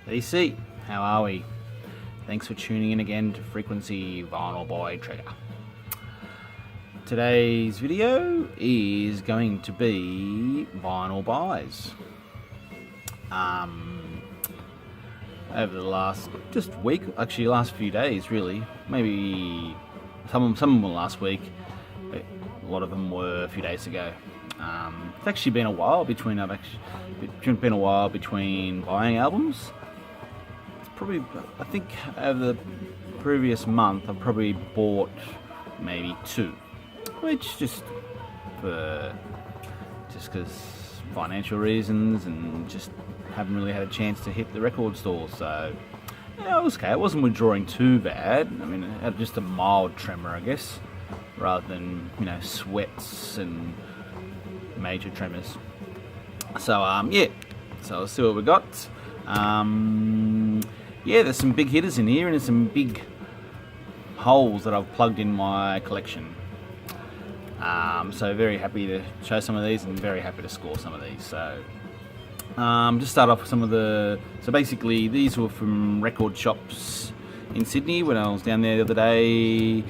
DC, how are we? Thanks for tuning in again to Frequency Vinyl by Trigger. Today's video is going to be vinyl buys. Over the last week, actually last few days really, maybe some of them were last week, but a lot of them were a few days ago. It's actually been a while between buying albums. Probably, I think over the previous month I've probably bought maybe two, which just because financial reasons and just haven't really had a chance to hit the record stores. So yeah, it was okay. It wasn't withdrawing too bad. I mean, it had just a mild tremor, I guess, rather than sweats and major tremors. So yeah, so let's see what we got. Yeah, there's some big hitters in here and there's some big holes that I've plugged in my collection. So very happy to show some of these and very happy to score some of these. So just start off with some of the... So basically these were from record shops in Sydney when I was down there the other day.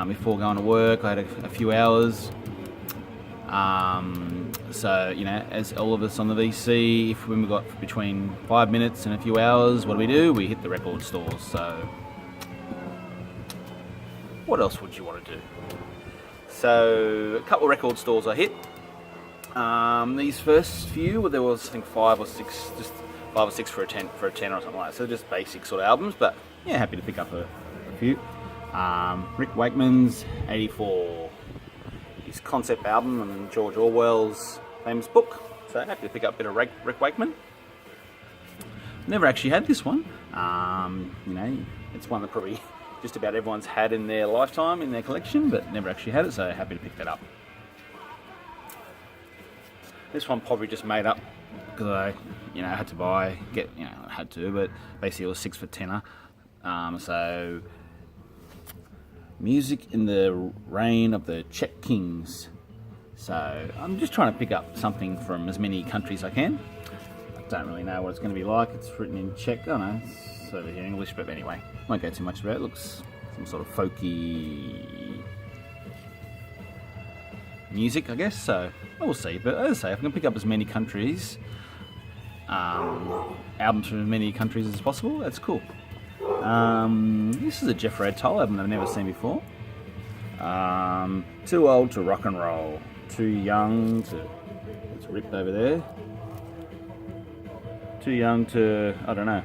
Before going to work, I had a few hours. So, as all of us on the VC, when we've got between 5 minutes and a few hours, what do? We hit the record stores. So, what else would you want to do? So, a couple of record stores I hit. These first few, there was I think 5 or 6 for a 10 or something like that. So just basic sort of albums, but yeah, happy to pick up a few. Rick Wakeman's 84. His concept album and George Orwell's famous book. So happy to pick up a bit of Rick Wakeman. Never actually had this one. It's one that probably just about everyone's had in their lifetime in their collection, but never actually had it, so happy to pick that up. This one probably just made up because I had to but basically it was 6 for tenner. So Music in the Reign of the Czech Kings. So I'm just trying to pick up something from as many countries as I can. I don't really know what it's going to be like. It's written in Czech. I don't know. It's over here in English, but anyway, won't go too much about it. It looks some sort of folky music, I guess. So we'll see. But as I say, if I can pick up as many countries, albums from as many countries as possible, that's cool. This is a Jethro Tull album I've never seen before. Too Old to Rock and Roll, Too Young to... It's ripped over there. Too Young to... I don't know.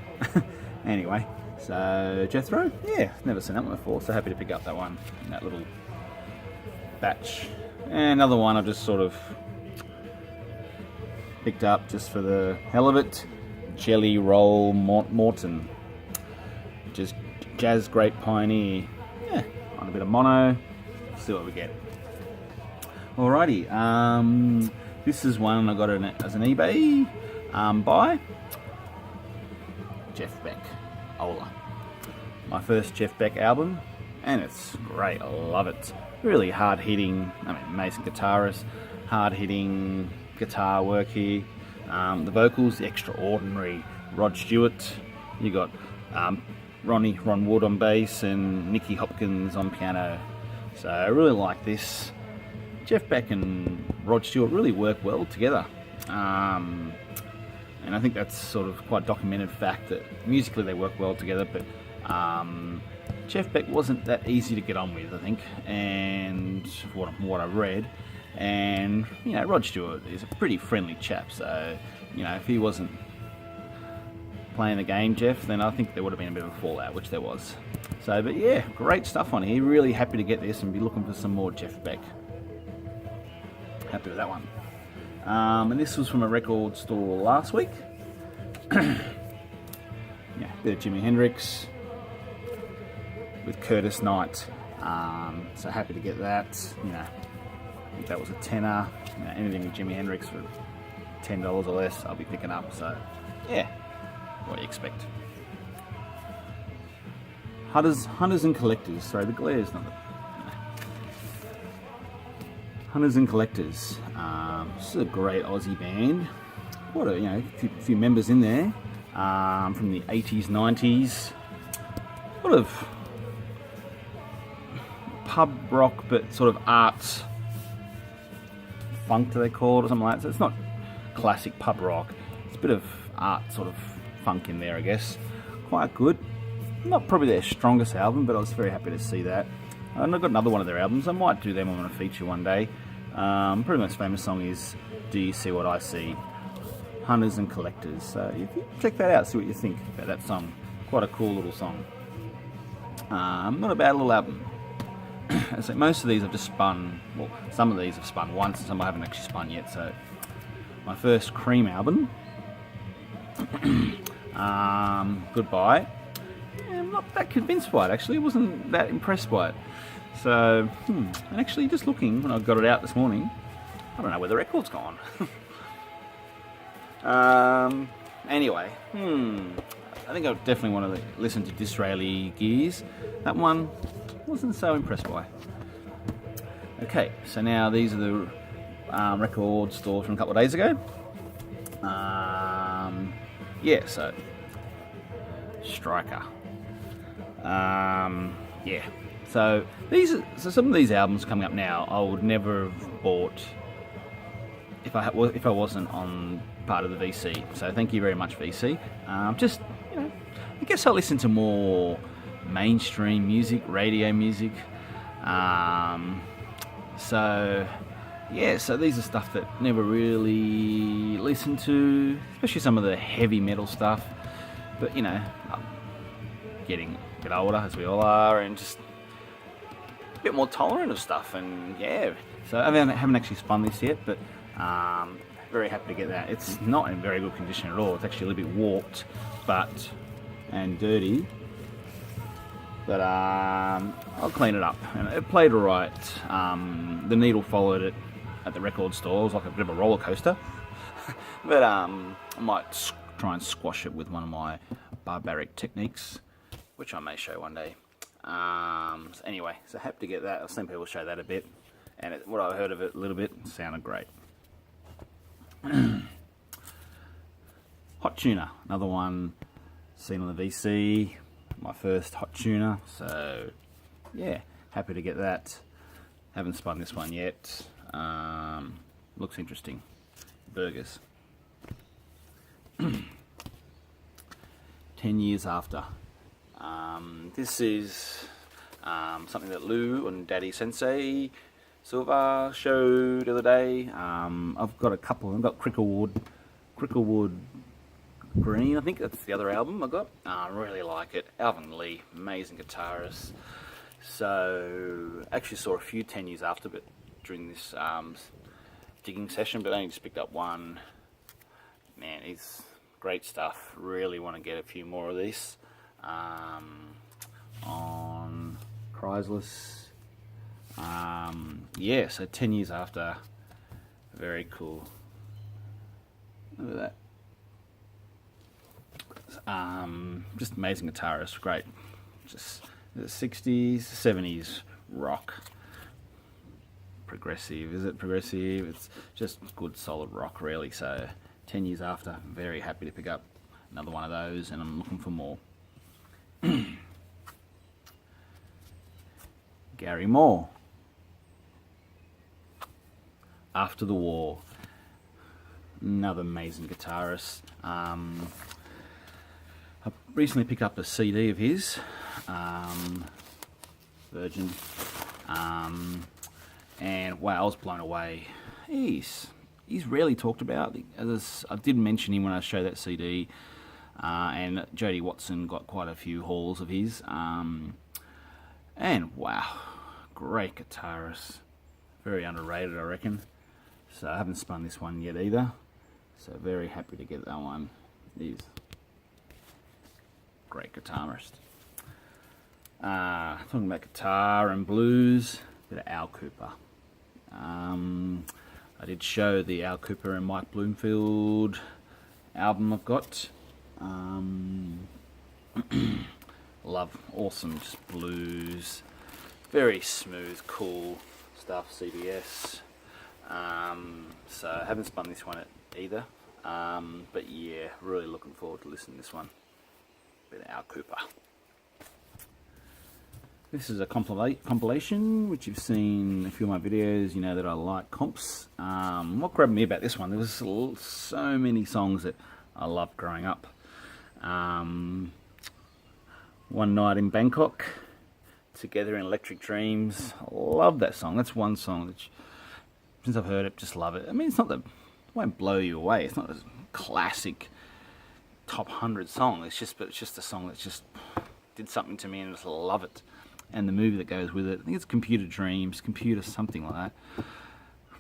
Anyway, so Jethro, yeah, never seen that one before, so happy to pick up that one in that little batch. And another one I've just sort of picked up just for the hell of it, Jelly Roll Morton. Just Jazz Great Pioneer. Yeah, on a bit of mono. See what we get. Alrighty, this is one I got as an eBay buy. Jeff Beck, Ola. My first Jeff Beck album, and it's great. I love it. Really hard-hitting. Amazing guitarist. Hard-hitting guitar work here. The vocals, extraordinary. Rod Stewart. You got Ron Wood on bass and Nicky Hopkins on piano. So I really like this. Jeff Beck and Rod Stewart really work well together. And I think that's sort of quite a documented fact that musically they work well together, but Jeff Beck wasn't that easy to get on with, I think, and what I read. And, Rod Stewart is a pretty friendly chap, so, if he wasn't playing the game, Jeff, then I think there would have been a bit of a fallout, which there was. So, but yeah, great stuff on here. Really happy to get this and be looking for some more Jeff Beck. Happy with that one. And this was from a record store last week. Yeah, bit of Jimi Hendrix with Curtis Knight. So happy to get that. I think that was a tenner. Anything with Jimi Hendrix for $10 or less, I'll be picking up. So yeah, what do you expect? Hunters and Collectors. Sorry, the glare's not. Hunters and Collectors. This is a great Aussie band. What a few members in there. from the 80s, 90s. Sort of pub rock, but sort of art funk, do they call it, or something like that. So it's not classic pub rock. It's a bit of art sort of funk in there, I guess. Quite good. Not probably their strongest album, but I was very happy to see that. And I've got another one of their albums. I might do them on a feature one day. Probably the most famous song is Do You See What I See? Hunters and Collectors. So if you check that out, see what you think about that song. Quite a cool little song. Not a bad little album. So most of these I've just spun, well, some of these I've spun once and some I haven't actually spun yet. So my first Cream album, Goodbye. Yeah, I'm not that convinced by it actually, I wasn't that impressed by it. So, and actually just looking, when I got it out this morning, I don't know where the record's gone. Anyway, I think I definitely want to listen to Disraeli Gears. That one wasn't so impressed by. Okay, so now these are the record stores from a couple of days ago. Yeah, so Striker. Yeah, so some of these albums coming up now I would never have bought if I wasn't on part of the VC. So thank you very much, VC. Just, I guess I listen to more mainstream music, radio music. So yeah, so these are stuff that never really listened to, especially some of the heavy metal stuff. But I'm getting a bit older, as we all are, and just a bit more tolerant of stuff. And yeah, so I haven't actually spun this yet, but very happy to get that. It's not in very good condition at all. It's actually a little bit warped, and dirty. But I'll clean it up. And it played all right. The needle followed it at the record store. It was like a bit of a roller coaster. But I might try and squash it with one of my barbaric techniques, which I may show one day. So anyway, so happy to get that. I've seen people show that a bit, and what I heard of it a little bit sounded great. Hot Tuna, another one seen on the VC. My first Hot Tuna, so yeah, happy to get that. Haven't spun this one yet. Looks interesting. Burgers. 10 years after. This is something that Lou and Daddy Sensei Silva showed the other day. I've got a couple. I've got Cricklewood Green, I think that's the other album I got. I really like it. Alvin Lee, amazing guitarist. So actually saw a few 10 years after, but during this digging session, but I only just picked up one. Man, it's great stuff. Really want to get a few more of this on Chrysalis. Yeah, so 10 years after, very cool. Look at that. Just amazing guitarist, great. Just the 60s, 70s rock. Progressive, is it progressive? It's just good solid rock really. So 10 years after, very happy to pick up another one of those, and I'm looking for more. Gary Moore. After the War. Another amazing guitarist. I recently picked up a CD of his, Virgin, and wow, I was blown away. He's rarely talked about. As I did mention him when I showed that CD, and Jody Watson got quite a few hauls of his, and wow, great guitarist, very underrated I reckon. So I haven't spun this one yet either, so very happy to get that one. He's great guitarist. Talking about guitar and blues, a bit of Al Kooper. I did show the Al Kooper and Mike Bloomfield album I've got. Love, awesome, just blues, very smooth, cool stuff, CBS. So I haven't spun this one either. But yeah, really looking forward to listening to this one. Bit of Al Cooper. This is a compilation, which you've seen a few of my videos. You know that I like comps. What grabbed me about this one, there was so many songs that I loved growing up. One Night in Bangkok, Together in Electric Dreams. I love that song. That's one song that, since I've heard it, just love it. I mean, it won't blow you away. It's not a classic top 100 song. It's just a song that just did something to me, and I just love it. And the movie that goes with it, I think it's Computer Dreams, Computer something like that.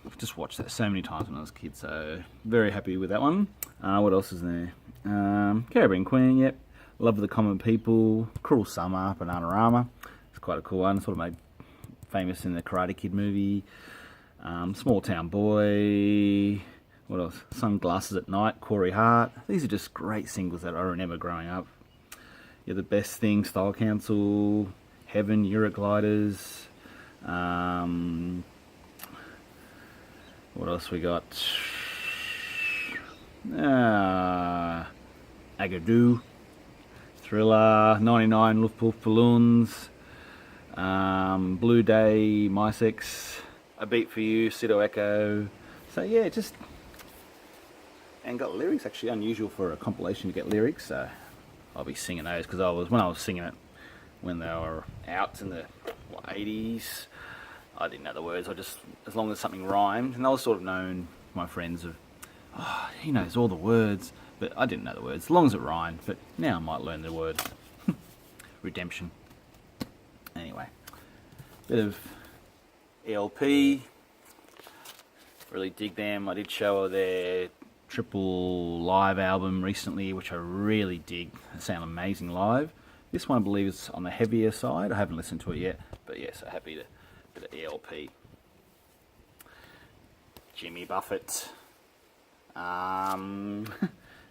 I've just watched that so many times when I was a kid, so very happy with that one. What else is there? Caribbean Queen, yep. Love of the Common People, Cruel Summer, Bananarama. It's quite a cool one, sort of made famous in the Karate Kid movie. Small Town Boy. What else? Sunglasses at Night, Corey Hart. These are just great singles that I remember growing up. You're the Best Thing, Style Council, Heaven, Eurogliders. What else we got? Agadoo, Thriller, 99, Luftpuff Balloons, Blue Day, My Sex, A Beat for You, Sido Echo. So yeah, just, and got lyrics. Actually unusual for a compilation to get lyrics, so I'll be singing those, because when I was singing it when they were out in the 80s, I didn't know the words. I just, as long as something rhymed, and I was sort of known my friends of, oh, he knows all the words, but I didn't know the words, as long as it rhymed. But now I might learn the words. Redemption. Anyway, bit of ELP. Really dig them. I did show their triple live album recently, which I really dig. They sound amazing live. This one I believe is on the heavier side. I haven't listened to it yet, but yeah, so happy to bit of ELP. Jimmy Buffett.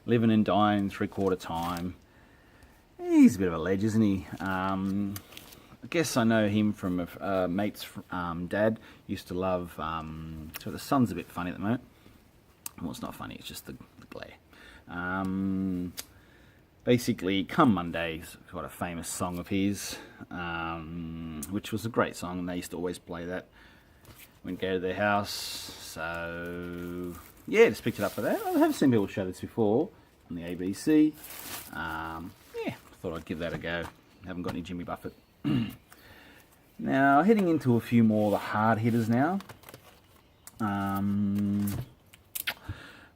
Living and Dying, 3/4 Time. He's a bit of a ledge, isn't he? I guess I know him from a mate's dad. Used to love, so the sun's a bit funny at the moment. Well, it's not funny, it's just the glare. Basically, Come Monday's quite a famous song of his, which was a great song, and they used to always play that when we go to their house. So yeah, just picked it up for that. I have seen people show this before on the ABC. Yeah, thought I'd give that a go. Haven't got any Jimmy Buffett. Now, heading into a few more of the hard hitters now. I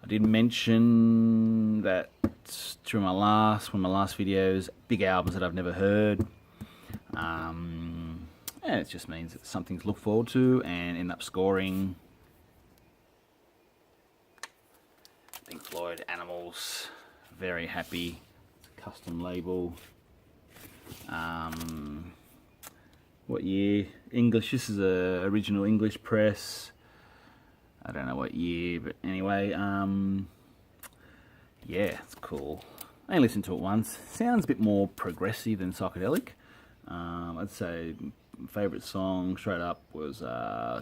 did mention that through one of my last videos, big albums that I've never heard. And it just means it's something to look forward to and end up scoring. Pink Floyd, Animals, very happy. It's a custom label. What year? English. This is a original English press. I don't know what year, but anyway, yeah, it's cool. I only listened to it once. Sounds a bit more progressive than psychedelic. I'd say favourite song straight up was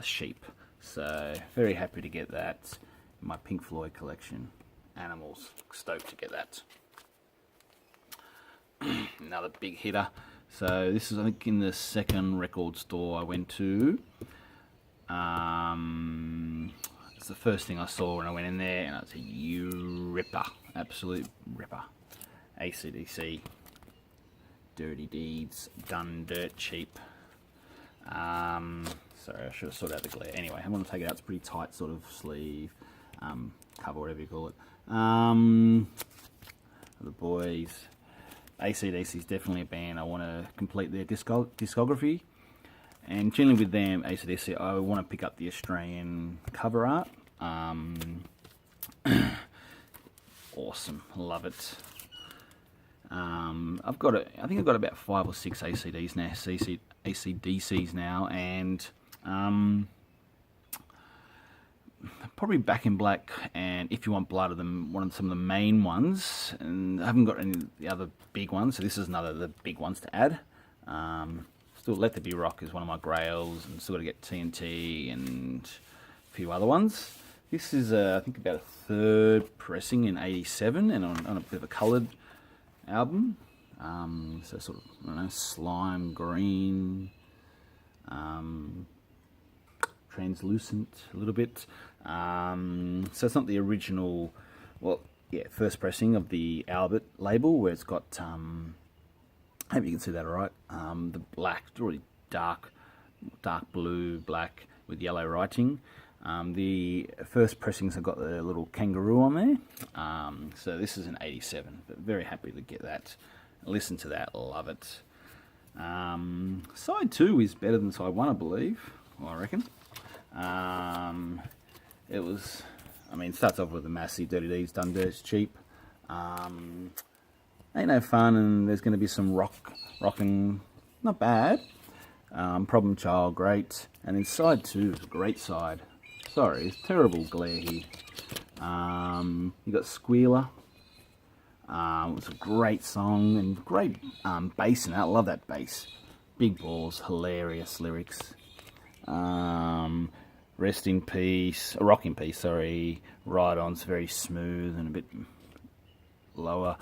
Sheep. So very happy to get that in my Pink Floyd collection. Animals, stoked to get that. Another big hitter. So this is, I think, in the second record store I went to. It's the first thing I saw when I went in there, and it's a ripper, absolute ripper. AC/DC, Dirty Deeds, Done Dirt Cheap. Sorry, I should have sorted out the glare. Anyway, I'm going to take it out. It's a pretty tight sort of sleeve, cover, whatever you call it. The boys. AC/DC is definitely a band I want to complete their discography. And generally with them, AC/DC, I want to pick up the Australian cover art. Awesome, love it. I think I've got about 5 or 6 AC/DCs now, and probably Back in Black and If You Want Blood are some of the main ones, and I haven't got any of the other big ones, so this is another of the big ones to add. Still, Let There Be Rock is one of my grails, and still got to get TNT and a few other ones. This is, I think, about a third pressing in '87, and on a bit of a coloured album. So sort of, I don't know, slime green, translucent a little bit. So it's not the original, well, yeah, first pressing of the Albert label, where it's got, I hope you can see that all right, the black, really dark blue, black with yellow writing. The first pressings have got the little kangaroo on there. So this is an '87, but very happy to get that. Listen to that, love it. Side 2 is better than side 1, I believe, well, I reckon. It was, I mean, it starts off with a massive Dirty Deeds Done Dirt Cheap. Ain't No Fun, and there's going to be some rocking, not bad. Problem Child, great. And then side 2 is a great side. Sorry, it's terrible glare here. You got Squealer. It's a great song and great bass in it. I love that bass. Big balls, hilarious lyrics. Rest in Peace, Rock in Peace, sorry. Ride On's very smooth and a bit lower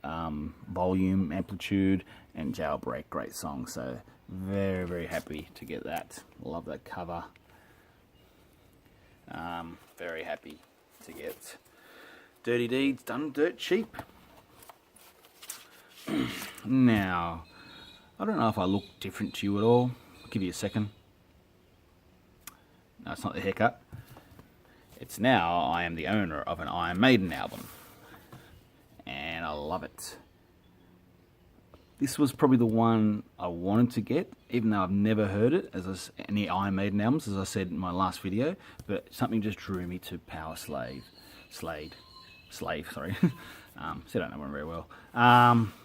volume, amplitude, and Jailbreak, great song. So very, very happy to get that. Love that cover. Very happy to get Dirty Deeds Done Dirt Cheap. Now, I don't know if I look different to you at all. I'll give you a second. No, it's not the haircut. It's now I am the owner of an Iron Maiden album. And I love it. This was probably the one I wanted to get, even though I've never heard it, any Iron Maiden albums, as I said in my last video. But something just drew me to Power Slave. Slave, sorry. So I don't know one very well.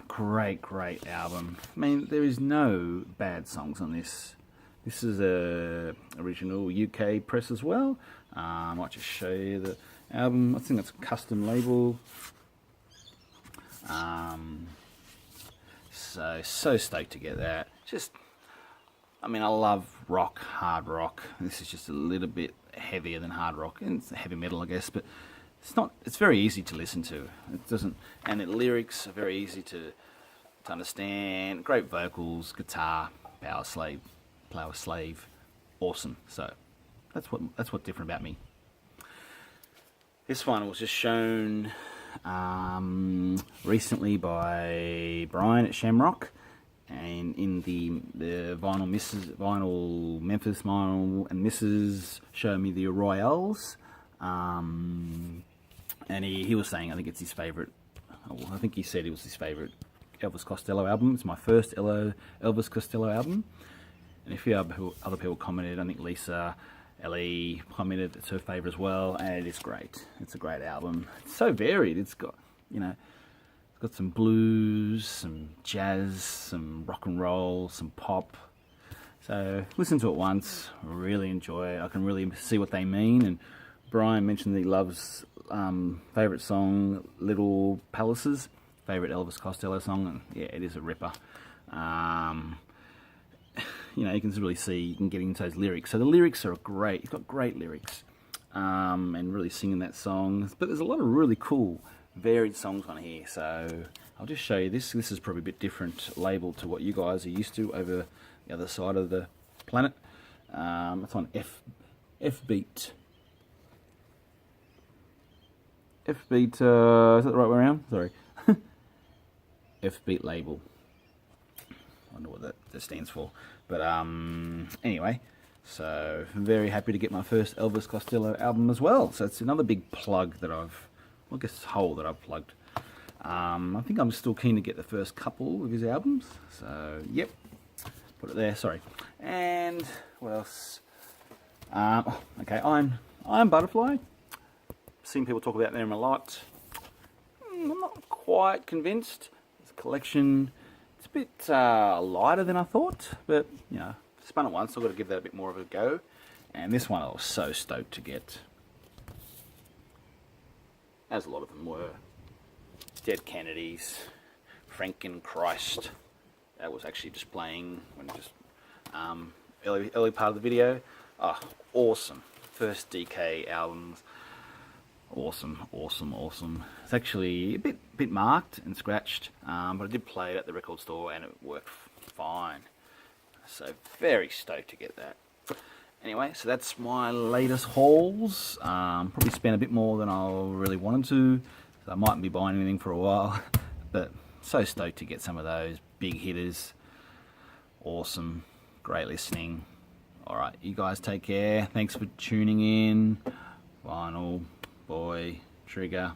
Great album. I mean, there is no bad songs on this. This is a original UK press as well. I might just show you the album. I think that's a custom label. So stoked to get that. Just, I mean, I love rock, hard rock. This is just a little bit heavier than hard rock, and it's heavy metal, I guess, but it's not. It's very easy to listen to. It doesn't, and the lyrics are very easy to understand. Great vocals, guitar, Power Slave, awesome. So that's what's different about me. This one was just shown recently by Brian at Shamrock, and in the Vinyl Memphis Vinyl and Mrs. showed me the Royales, and he was saying, I think it's his favourite, I think he said it was his favourite Elvis Costello album. It's my first Elvis Costello album, and a few other people commented. I think Lisa Ellie commented it's her favourite as well, and it is great. It's a great album. It's so varied. It's got, it's got some blues, some jazz, some rock and roll, some pop. So listen to it once, really enjoy it. I can really see what they mean. And Brian mentioned that he loves favourite song, Little Palaces, favourite Elvis Costello song, and yeah, it is a ripper. You can really see, you can get into those lyrics. So the lyrics are great. He's got great lyrics, and really singing that song. But there's a lot of really cool, varied songs on here. So I'll just show you this. This is probably a bit different label to what you guys are used to over the other side of the planet. It's on F-Beat. F-Beat, is that the right way around? Sorry. F-Beat label. I wonder what that stands for. But anyway, so I'm very happy to get my first Elvis Costello album as well. So it's another big plug that hole that I've plugged. I think I'm still keen to get the first couple of his albums. So, yep. Put it there, sorry. And what else? Okay, Iron Butterfly. Seen people talk about them a lot. I'm not quite convinced. It's a collection. It's a bit lighter than I thought, but spun it once, so I've got to give that a bit more of a go. And this one I was so stoked to get, as a lot of them were. Dead Kennedys, Frankenchrist. That was actually just playing when early part of the video. Oh, awesome! First DK albums. Awesome, awesome, awesome. It's actually a bit marked and scratched, but I did play it at the record store and it worked fine. So very stoked to get that. Anyway, so that's my latest hauls. Probably spent a bit more than I really wanted to, so I mightn't be buying anything for a while, but so stoked to get some of those big hitters. Awesome, great listening. Alright, you guys take care. Thanks for tuning in. Vinyl, Boy, Trigger.